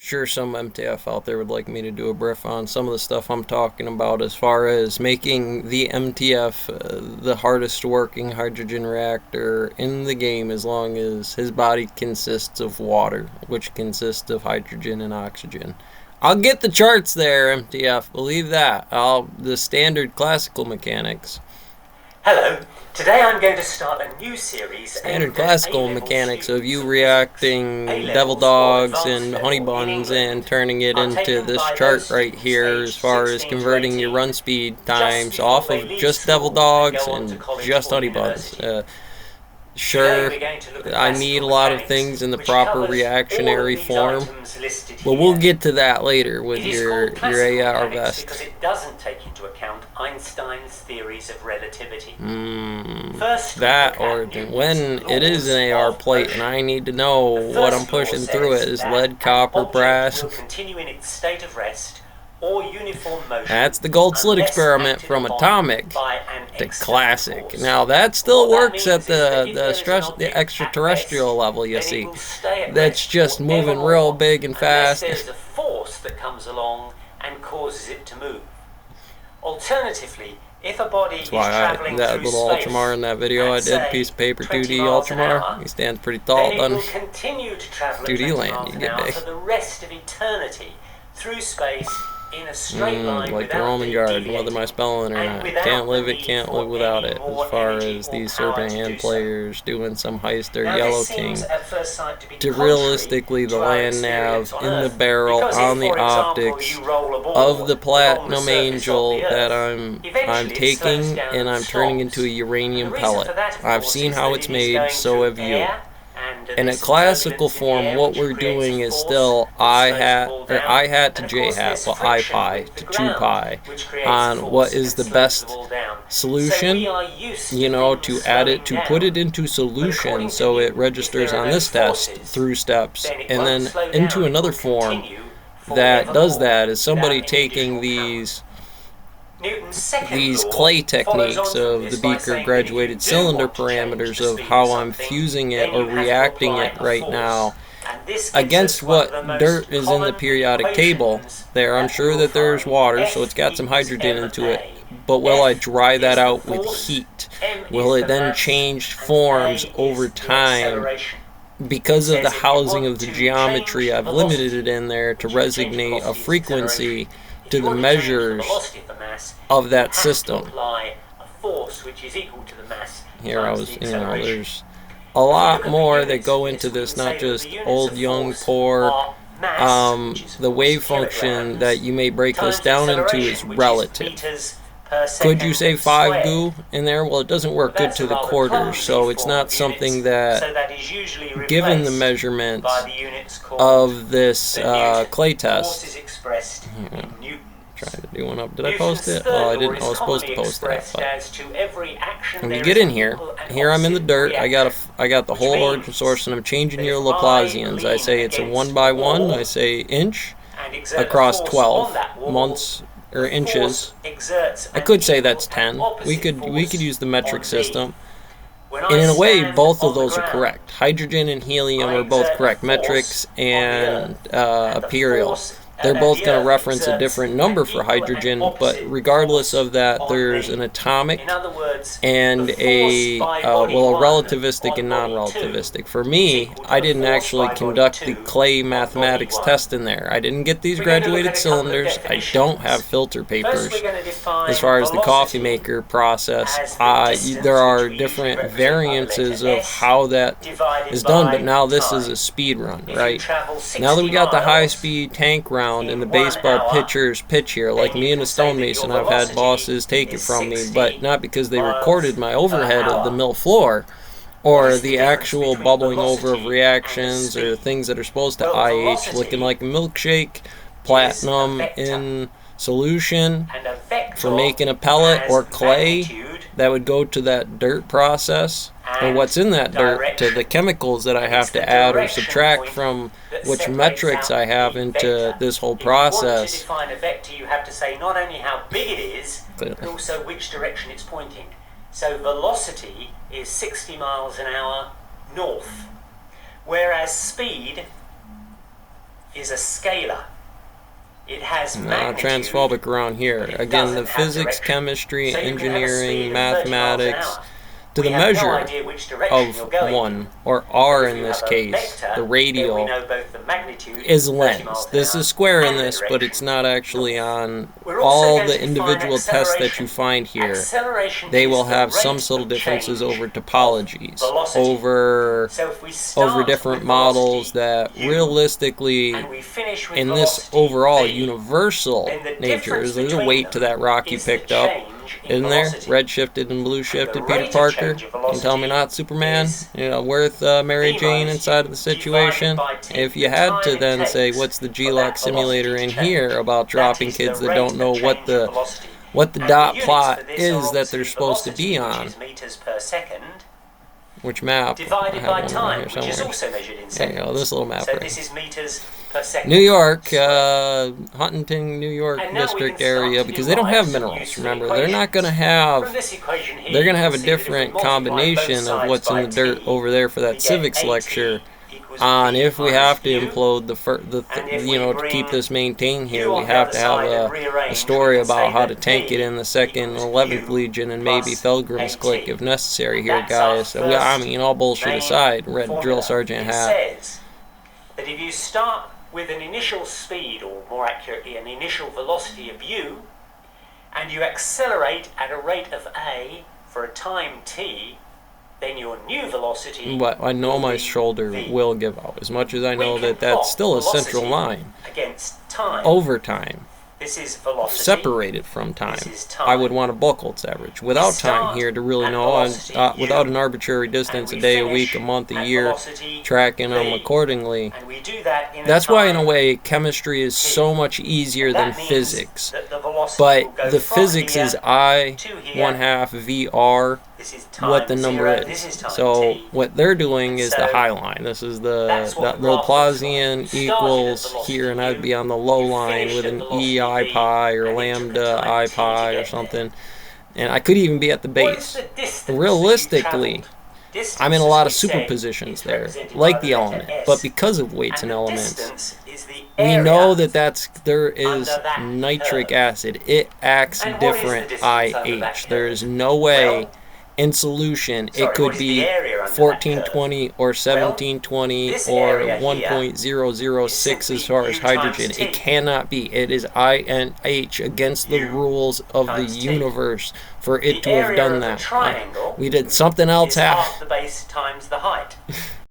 Sure, some MTF out there would like me to do a brief on some of the stuff I'm talking about as far as making the MTF the hardest working hydrogen reactor in the game, as long as his body consists of water, which consists of hydrogen and oxygen. I'll get the charts there, MTF, believe that. The standard classical mechanics. Hello, today I'm going to start a new series Standard classical mechanics of you reacting devil dogs and honey buns and turning it into this chart right here as far as converting your run speed times off of just devil dogs and just honey buns. Sure, I need a lot of things in the proper reactionary form, but we'll get to that later with your AR vest. Because it doesn't take into account Einstein's theories of relativity. That, or when it is an AR plate and I need to know what I'm pushing through it is lead, copper, brass. Will continue in its state of rest or uniform motion. That's the gold slit experiment from atomic to classic. Now that still works at the extraterrestrial level, you see. That's just moving real big and fast. There's a force that comes along and causes it to move. Alternatively, if a body is traveling that little Ultramar in that video I did, piece of paper 2D Ultramar, he stands pretty tall, doesn't he? Continue to travel 2D land, you get big. For the rest of eternity through space in a straight line, like the Roman guard, whether my spelling or not. Can't live without it. As far as these Serpent Hand players doing some heist or Yellow King, to realistically the land nav in the barrel on the optics of the Platinum Angel that I'm taking and I'm turning into a uranium pellet. I've seen how it's made, so have you. In a classical form, what we're doing is still I hat to J hat, well I pi to 2 pi on what is the best solution, to add it, to put it into solution so it registers on this test through steps, and then into another form that does that is somebody taking these clay techniques of the beaker graduated cylinder parameters of how I'm fusing it or reacting it right now against what dirt is in the periodic table there. I'm sure that there's water, so it's got some hydrogen into it, but will I dry that out with heat? Will it then change forms over time? Because of the housing of the geometry, I've limited it in there to resonate a frequency to the measures of that system. Here there's a lot more that go into this, not just old, young, poor. The wave function that you may break this down into is relative. Could you say 5 goo in there? Well, it doesn't work good to the quarters, so it's not something that, given the measurements of this clay test, trying to do one up. Did I post it? Oh, I didn't. I was supposed to post that. But when you get in here I'm in the dirt. I got the whole origin source, and I'm changing your Laplacians. I say it's a 1 by 1. I say inch across 12 months or inches. I could say that's 10. We could use the metric system. And in a way, both of those are correct. Hydrogen and helium are both correct. Metrics and imperial. They're both going to reference a different number for hydrogen, but regardless of that, there's an atomic and a relativistic and non-relativistic. For me, I didn't actually conduct the clay mathematics test in there. I didn't get these graduated cylinders. I don't have filter papers. As far as the coffee maker process, there are different variances of how that is done, but now this is a speed run, right? Now that we got the high-speed tank round and the baseball pitcher's pitch here, like me and a stonemason, I've had bosses take it from me, but not because they recorded my overhead of the mill floor or the actual bubbling over of reactions or things that are supposed to IH looking like a milkshake, platinum in solution for making a pellet, or clay that would go to that dirt process, or what's in that dirt to the chemicals that I have to add or subtract from which metrics I have into this whole process. To define a vector, you have to say not only how big it is, but also which direction it's pointing. So velocity is 60 miles an hour north, whereas speed is a scalar. It has not magnitude, transphobic around here. but it Again, doesn't the have physics, direction. chemistry, So you can have a speed engineering, of 30 miles an mathematics, hour. to We the have no measure idea which direction of you're going 1, in. or r If in you this have a case, vector, the then we radial, know both the magnitude, is 30 length. miles an This hour, is square in and the this, but it's direction not actually north. on We're also all going the to define individual tests that you acceleration. find here. Acceleration They is will the have some rate subtle of differences change over of topologies, velocity. over So if we start different with models velocity that u, realistically, and we finish with in this velocity overall v, universal then the nature, difference there's a between weight to them that rock you is the picked up, change in isn't there? velocity. Red shifted and blue And the shifted, rate Peter of Parker. change of You can tell me velocity not Superman. is Worth Mary v Jane minus inside u of the divided situation. by t, If you the had time to it then say, takes what's the for G-Lock that simulator velocity in to here change. about That dropping is kids the that rate don't know of what change the of velocity. what the And dot units plot for this is are that they're obviously supposed to be velocity, on. which is meters per second, Which map? I divided have by one time, around here which is somewhere. also measured in There seconds. you go, this little map So right this here. is meters per second. New York, squared. Huntington, New York And now we district can start area, to because they don't derive have some minerals. useful Remember, they're not going to equations. From have. this equation here, They're going to you have a can see that if we different multiply both combination of sides what's in by the dirt t, over there for we that get civics AT lecture. equals On v if we minus have to u. implode And if we to bring keep this maintained here, u we on the have other to have side and a rearrange, story we can about say how to that tank it v in the 2nd and equals 11th u Legion and maybe plus Felgrim's AT. Clique if necessary And here, that's our guys. So I first mean, all bullshit main aside, red formula. drill sergeant It hat. says that if you start with an initial speed, or more accurately, an initial velocity of u, and you accelerate at a rate of a for a time t, then your new velocity. But I know my shoulder v. will give out. As much as I We know can that that's plot still a velocity central line. against time. Over time. This is velocity. Separated from time. This is time. I would want a Buchholz average. Without time start here to really at know, velocity without u, an arbitrary distance, and a we day, a finish week, a month, a at year, velocity tracking them v. accordingly. And we do that in That's a why, in a time way, chemistry is t. so much easier And than that means physics. that the velocity will But go the from physics here is I to here. 1/2 VR This is time what the number 0, is. this is time So t. what they're doing And is so the high line. This is that's what that the little graph looks like. Plausian You started at equals velocity here, and I'd u, be on the low you line finished with at an velocity EI v, pi or and it took a lambda time I t to pi or get something. And I could even be at the What is base. the distance that you Realistically, travelled? Distance, I'm in a as lot we of said, superpositions is there, represented like by the letter element. S. But because of weights And and the elements, distance is the we area know that there is under that nitric curve. acid. It acts And what is the different distance under that IH. There is curve? no way Well, in solution it sorry, could what is the be area under that 1420 or Well, 1720 this or area here 1.006 is as far as simply u hydrogen. times t. It cannot be. It is INH against the U rules of the times t. universe for it The to have area done of a that. triangle We did something else is happen. half the base times the height.